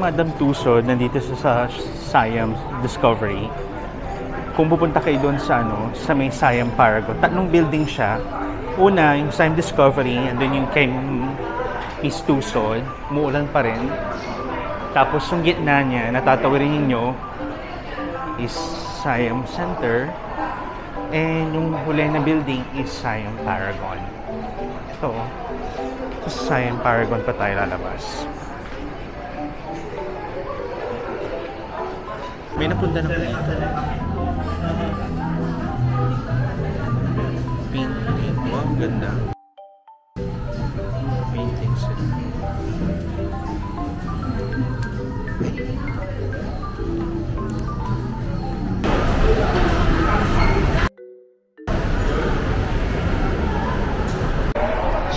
Madam Tussauds nandito sa Siam Discovery. Kung pupunta kayo doon sa sa may Siam Paragon, tatlong building siya. Una, yung Siam Discovery, andun yung kay Miss Tussauds, umuulan pa rin. Tapos yung gitna niya, natatawirin niyo is Siam Center. And yung huli na building is Siam Paragon. Ito, sa Siam Paragon pa tayo lalabas. May napunta na po dito. Painting. Wow, ganda. Painting sila.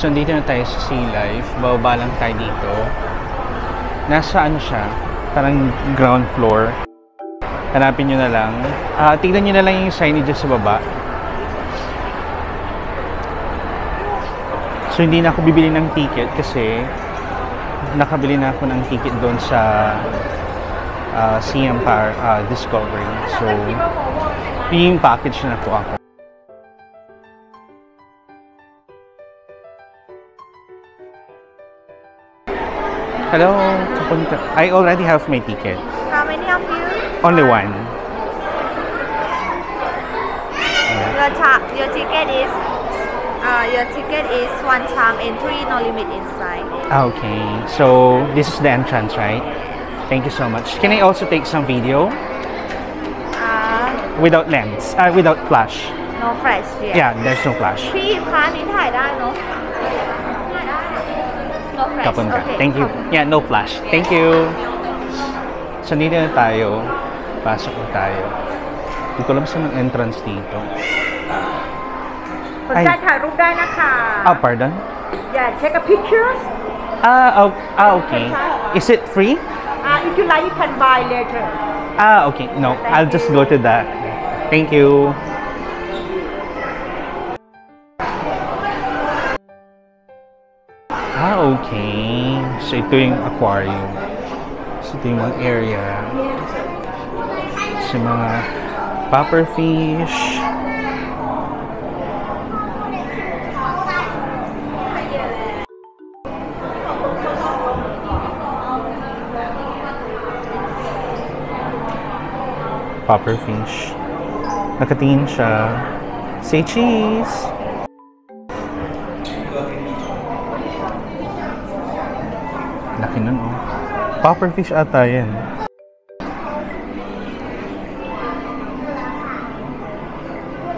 So, dito na tayo sa Sea Life. Bababa lang tayo dito. Nasa siya? Parang ground floor. Hanapin nyo na lang. Tignan nyo na lang yung signage sa baba. So, hindi na ako bibili ng ticket kasi nakabili na ako ng ticket doon sa Siam Discovery. So, yung package na po ako. Hello, I already have my ticket. How many of you? Only one. Your ticket is one time entry, no limit inside. Okay, so this is the entrance, right? Thank you so much. Can I also take some video? Without lens, without flash. No flash. Yeah, there's no flash. พี่พานี้ถ่ายได้เนอะ No flash. Kapon ka. Okay. Thank you. Yeah, no flash. Thank you. So, dito na tayo. Pasok na tayo. Hindi ko alam saan ang entrance dito. สนใจถ่ายรูปได้นะคะ Pardon? Yeah, take a pictures. Okay. Is it free? If you like, you can buy later. Okay. No, I'll just go to that. Thank you. Okay. So, ito yung aquarium. So, ito yung mga area. So, mga pufferfish. Pufferfish. Nakatingin siya. Say cheese! Laki nun, oh. Pufferfish ata yan.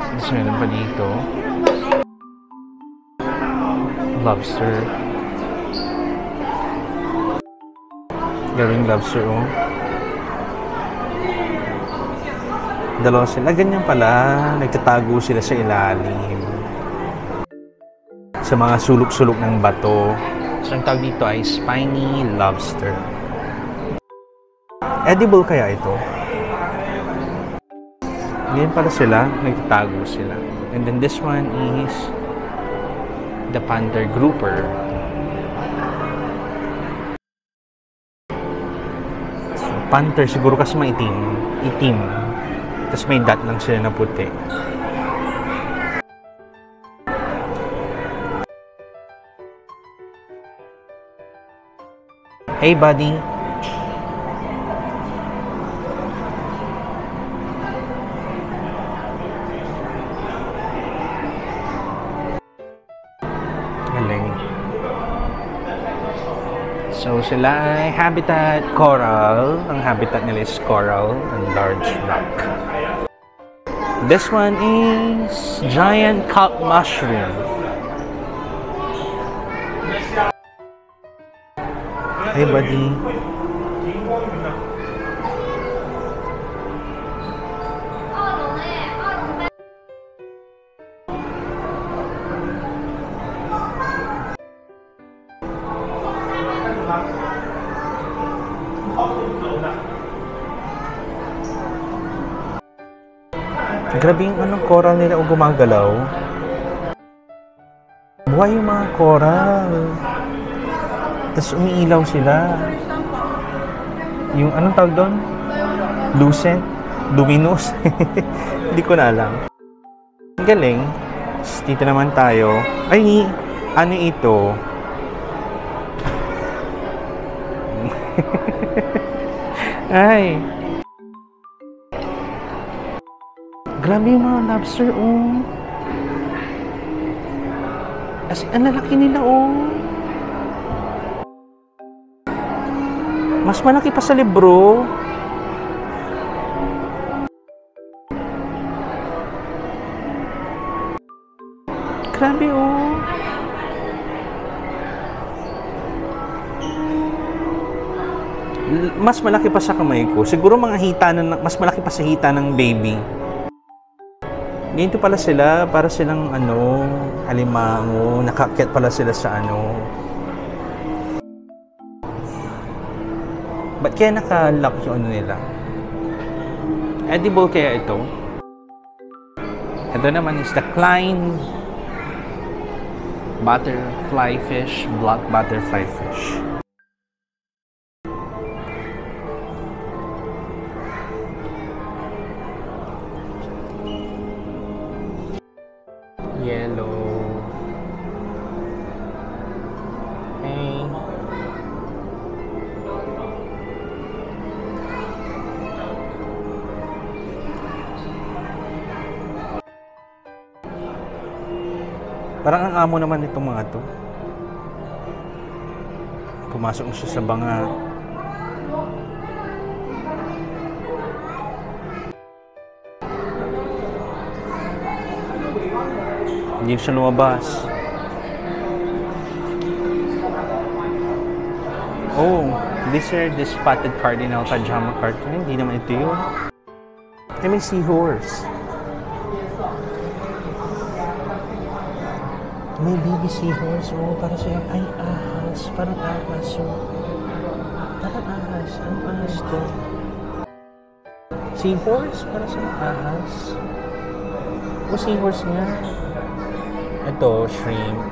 Tapos meron pa dito. Lobster. Gawing lobster, oh. Dalawa sila. Ganyan pala. Nagtatago sila sa ilalim. Sa mga sulok-sulok ng bato. So, ang tawag dito ay spiny lobster. Edible kaya ito? Ganyan pala sila. Nagtatago sila. And then this one is the panther grouper. So, panther siguro kasi maitim. Itim. Tapos may dot lang sila na puti. Hey, buddy. Galing. So, sila ay habitat coral. Ang habitat nila is coral and large rock. This one is giant cup mushroom. Hey, buddy. Grabe yung anong coral nila o gumagalaw. Buhay yung mga coral. Tapos umiilaw sila. Yung anong tawag doon? Lucent? Luminous? Hindi ko na alam. Ang galing. Dito naman tayo. Ay, ano ito? Ay. Grabe yung mga lobster, oh. As ang lalaki nila, oh. Mas malaki pa sa libro. Grabe, oh. Mas malaki pa sa kamay ko. Siguro mga hita na, mas malaki pa sa hita ng baby. Ganito pala sila, para silang alimango, nakaakyat pala sila sa Ba't kaya naka-lock yung nila? Edible kaya ito? Ito naman is the Klein butterfly fish, black butterfly fish. Yellow. Okay. Parang ang amo naman itong mga to. Pumasok siya sa banga. Hindi siya lumabas. Oh, these are the spotted cardinal pajama cartoon. Hindi naman ito yun. Ay, may seahorse. May baby seahorse. Oh, para siya. Ay, ahas. Parang ahas. Oh. Parang ahas. Anong ahas to? Seahorse? Para siya ahas. O, seahorse nga. Ito, shrimp.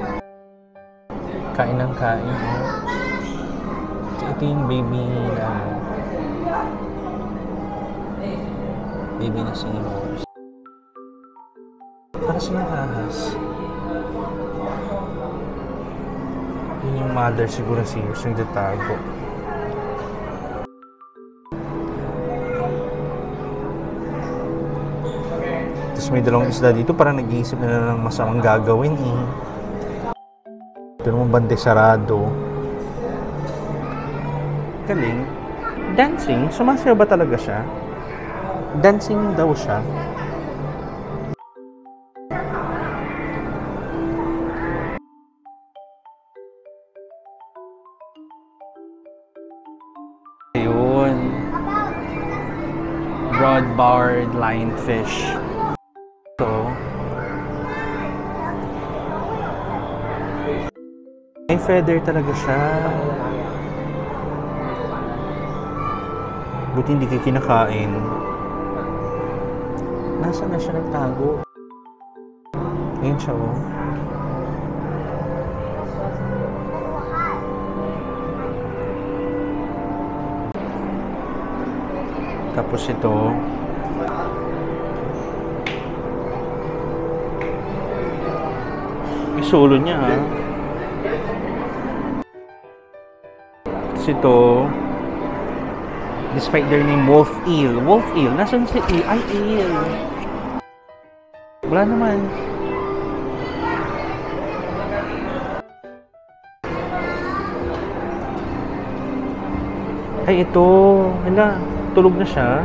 Kain ng kain. Ito yung baby na baby na seahorse. Para silang ahas. Yun yung mother siguro seahorse yung datago. May dalawang isda dito, parang nag-iisip na ng masamang gagawin eh. Ito naman bande sarado. Galing. Dancing? Sumasayaw ba talaga siya? Dancing daw siya. Ayun. Broad-barred lionfish. May feather talaga siya. Buti hindi kayo kinakain. Nasaan na siya nagtago? Ayun siya, oh. Tapos ito. May solo niya, ha? Ito, despite their name, wolf eel. Wolf eel? Nasaan si eel? Ay, eel. Wala naman. Ay, ito. Hala, tulog na siya.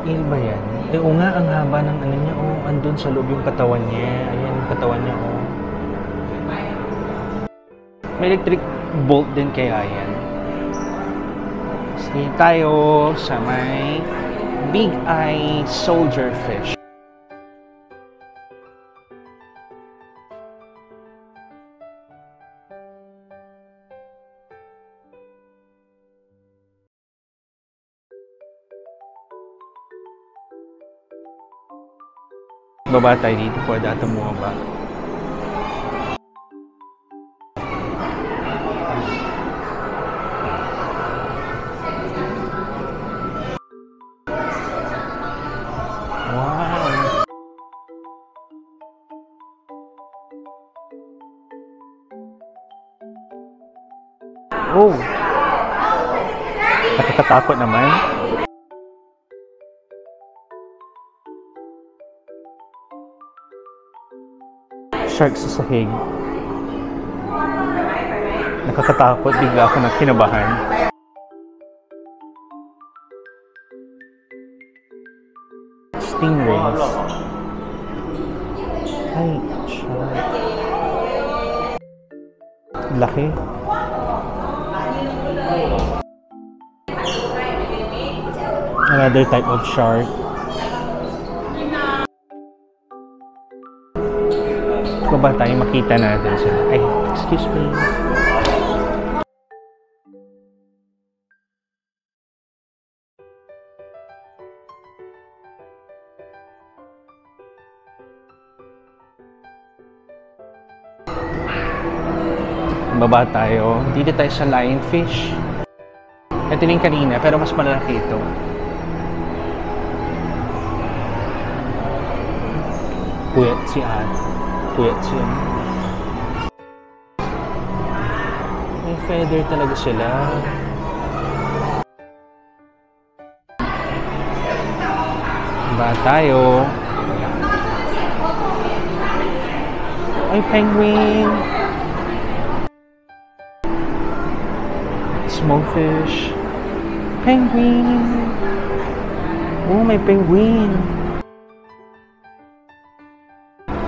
Eel ba yan? Eh, o nga, ang haba ng niya, oh. Andun sa loob yung katawan niya. Ayan, yung katawan niya, oh. May electric bolt din kaya yan. Sige tayo sa may big eye soldier fish. Baba tayo dito po, data mo ba? Wow! Oh! Nakakatakot naman. Shark sa sahig. Nakakatakot, bigla ako na kinabahan. Stingrays. Ay, shark. Laki. Another type of shark. Baba tayo, makita natin sila. Ay, excuse me. Baba tayo. Dito tayo sa lionfish. Ito yung kanina, pero mas malaki ito. Puyat si Anne. Puyat siya. May feather talaga sila. Ba tayo? Ay, penguin! Small fish. Penguin! Oh, may penguin!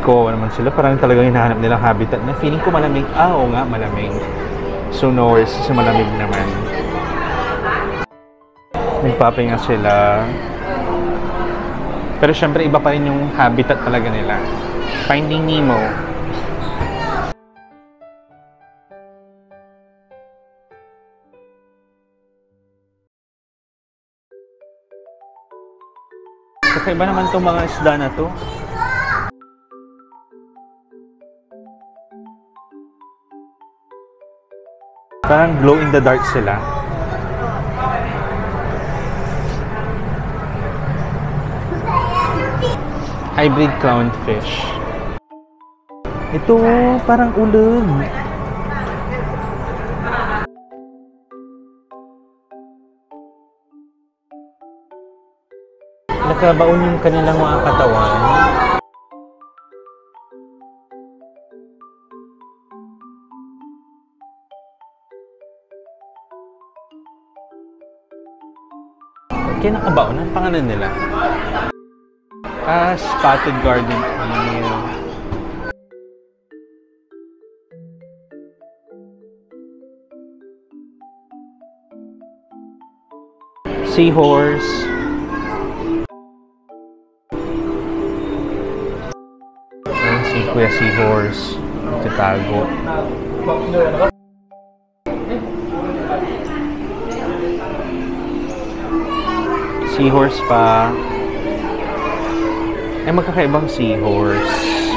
Kawawa naman sila. Parang talagang hinahanap nilang habitat na feeling ko malamig. Ah, oo nga, malamig. So, nowhere sa malamig naman. Nagpapahinga sila. Pero syempre, iba pa rin yung habitat talaga nila. Finding Nemo. Kakaiba naman itong mga isda na to. Parang glow in the dark sila. Hybrid clownfish. Ito, parang ulag. Nakabaon yung kanilang mga katawan. Kaya nakabaon, ang pangalan nila? Spotted garden eel. Seahorse. Ayan si Kuya Seahorse. Tatago. Seahorse pa. Ay, magkakaibang seahorse.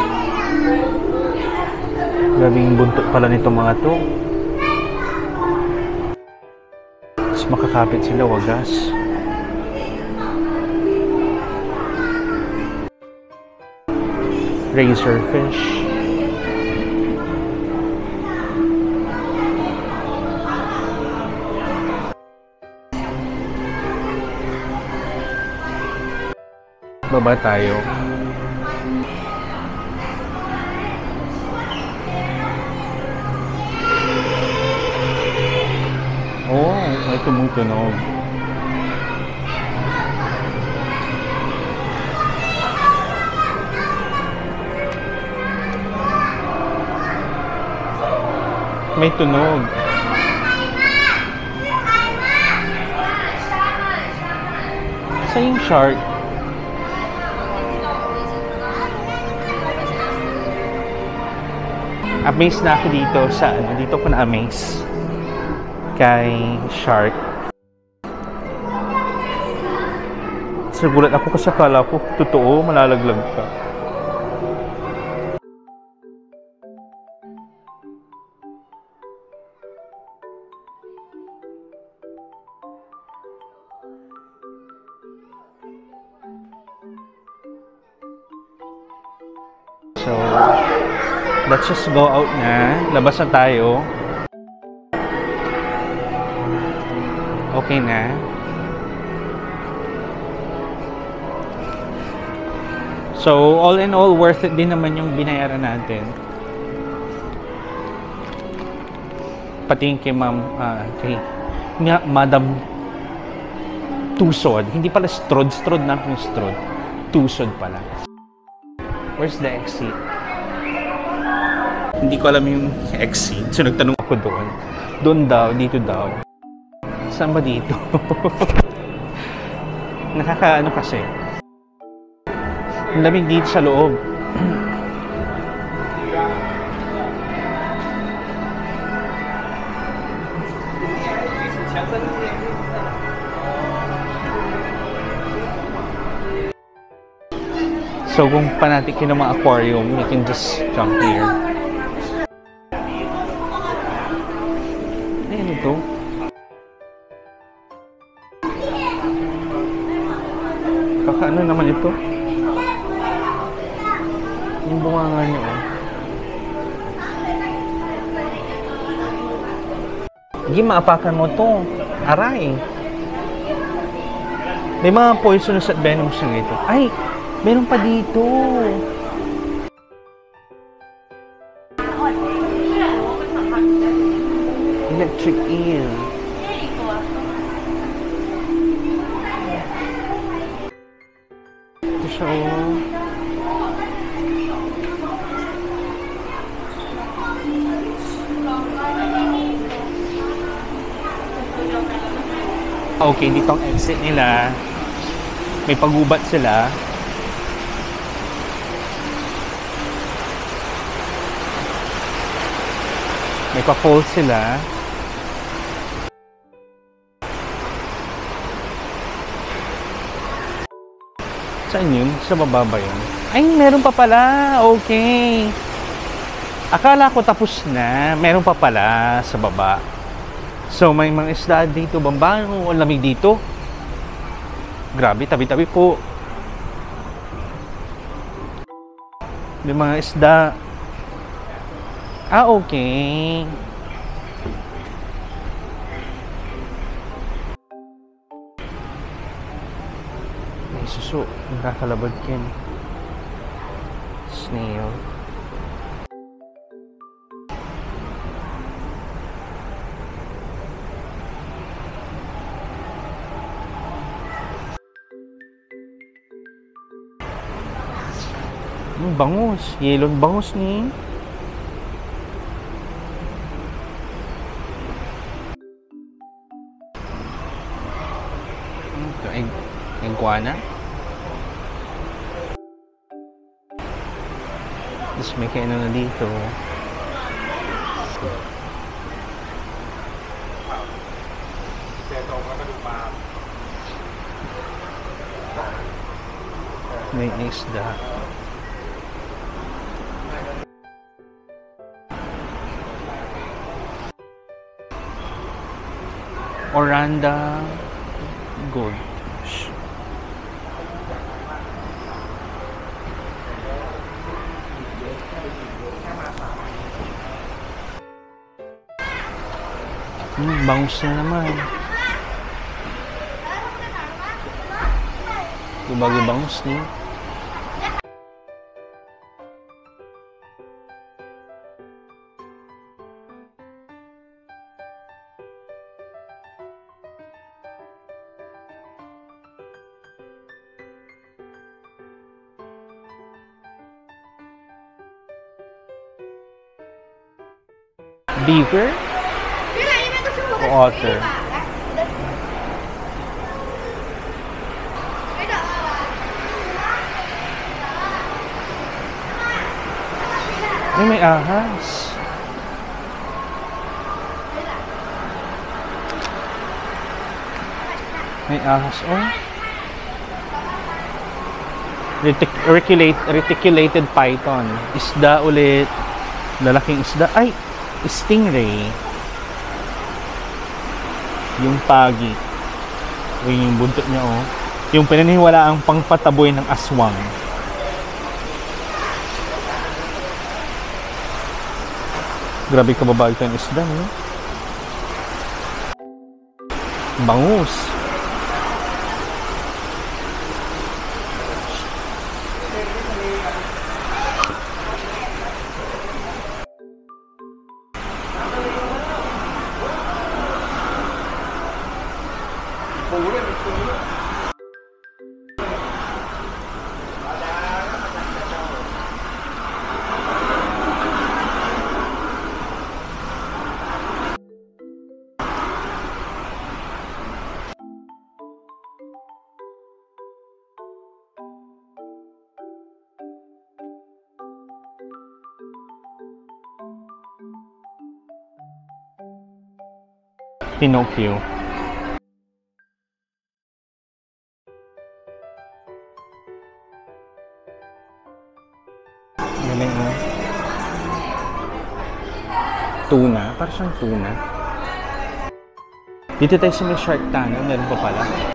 Grabing buntot pala nito mga to. Tapos makakapit sila, wagas. Razorfish. Baba tayo. Oh, may tumutunog. May tunog. Saan yung shark? Amaze na ako dito sa dito ko na amaze kay shark. So gulat ako kasi akala ko totoo malalaglag ka. So, let's just go out na. Labas na tayo. Okay na. So, all in all, worth it din naman yung binayaran natin. Pati kay kay Madam Tusod. Hindi pala Strod. Strod na yung Strod. Tusod pala. Where's the exit? Hindi ko alam yung exit. So, nagtanong ako doon. Doon daw, dito daw. Saan ba dito? Nakakaano kasi. Ang lamig dito sa loob. So kung fanatic yun ng mga aquarium, you can just jump here. Ano ito? Kakaano naman ito? Yung bunganga niyo, oh. Hindi, maapakan mo to. Aray. May mga poisonous at venomous na ito. Ay! Meron pa dito. Electric eel. Ito siya, oh. Okay, dito ang exit nila. May pagubat sila. May pa-fall sila. Saan yun? Sa baba ba yun? Ay, meron pa pala. Okay. Akala ko tapos na. Meron pa pala sa baba. So, may mga isda dito. Bambano. Ang lamig dito. Grabe, tabi-tabi po. May mga isda. Ah, okay. May suso. Nakakalabad kin. Snail. Bangus. Yellow bangus ni. Iguana. Tapos may kaino na dito. May isda. Oranda goldfish. Bangus na naman. Lumagi bangus ni. Beaver o otter? Ay, may ahas. May ahas, oh. Reticulated python. Isda ulit. Lalaking isda. Ay! Stingray. Yung pagi. O yung buntot niya, oh. Yung pinaniniwalaang pangpataboy ng aswang. Grabe kababag ito yung isda, no? Bangus. Pinocchio. Galing mo. Tuna. Parang siyang tuna. Dito tayo sa may Shark Tank. Meron pa pala.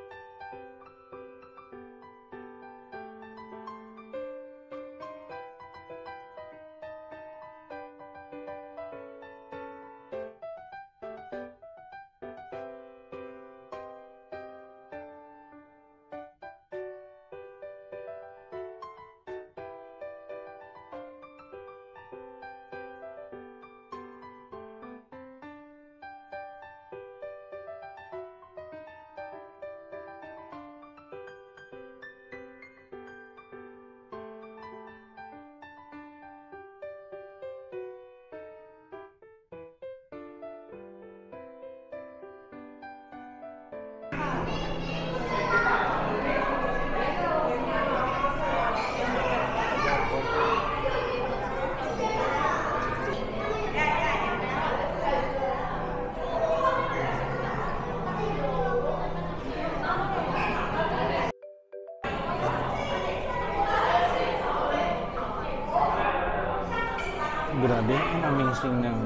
Grabe, ang amazing ng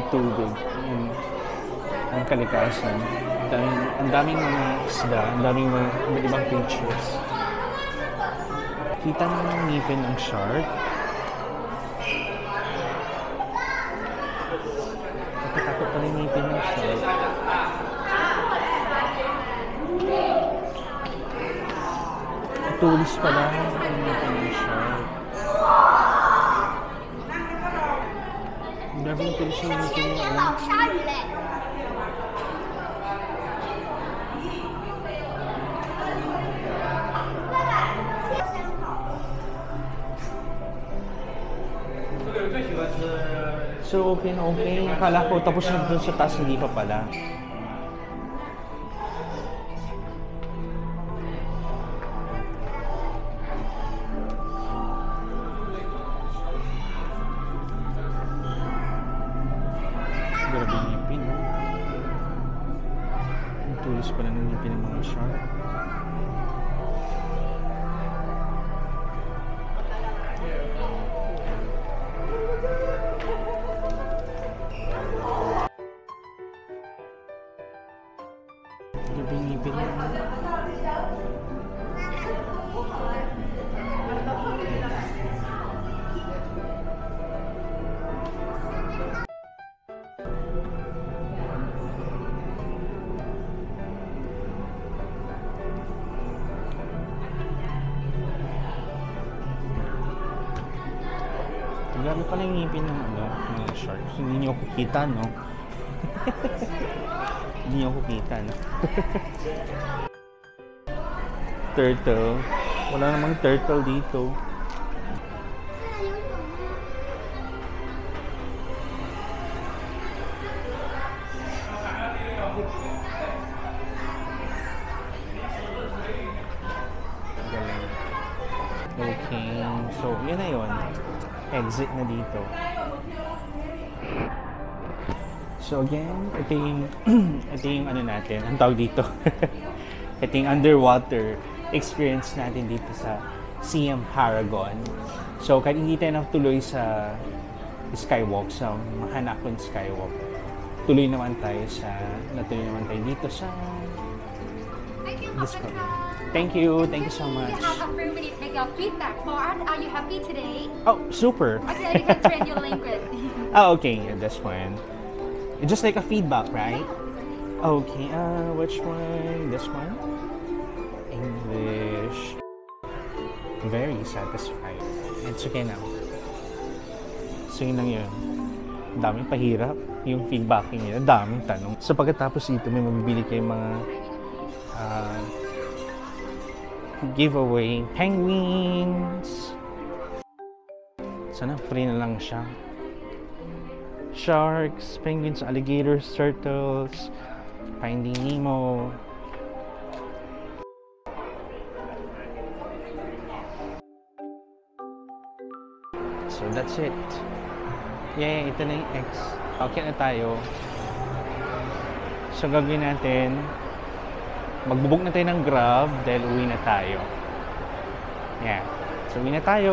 tubig. Ang kalikasan. Ang daming mga isda, ang daming mga ibang creatures. Kita mo ng ngipin ng shark. Nakatakot pa rin ngipin ng shark. Tulis pala ang ngipin ng shark. Grabe yung tulis yung ngipin niya. So, okay na okay. Akala ko tapos na dun sa taas, hindi pa pala. Grabe yung ngipin, no? Ang tulis pala ng ngipin ng mga shark. Ngipin niya. Grabe pala yung ngipin ng mga sharks. Hindi niyo kukita, no? Hindi niyo kukita, no? Turtle. Wala namang turtle dito. Okay. So, yun na yun. Exit na dito. So again, ito yung ano natin, ang tawag dito. Ito yung underwater experience natin dito sa Siam Paragon. So kahit hindi tayo natuloy sa skywalk, sa Mahanakon Skywalk, natuloy naman tayo dito sa Discovery. Thank you so much. your feedback for us. Are you happy today? Oh, super. Okay, you can train your language. Oh, okay, yeah, that's fine. It's just like a feedback, right? Okay, which one? This one? English. Very satisfied. It's okay now. So yun lang yun. Daming pahirap yung feedbacking nila. Daming tanong. So pagkatapos dito, may mabibili kayong mga giveaway penguins. Sana free na lang siya. Sharks, penguins, alligators, turtles, Finding Nemo. So that's it. Yay, ito na yung X. Okay na tayo. So gagawin natin, magbubuk na tayo ng Grab dahil uwi na tayo. Yeah. So uwi na tayo.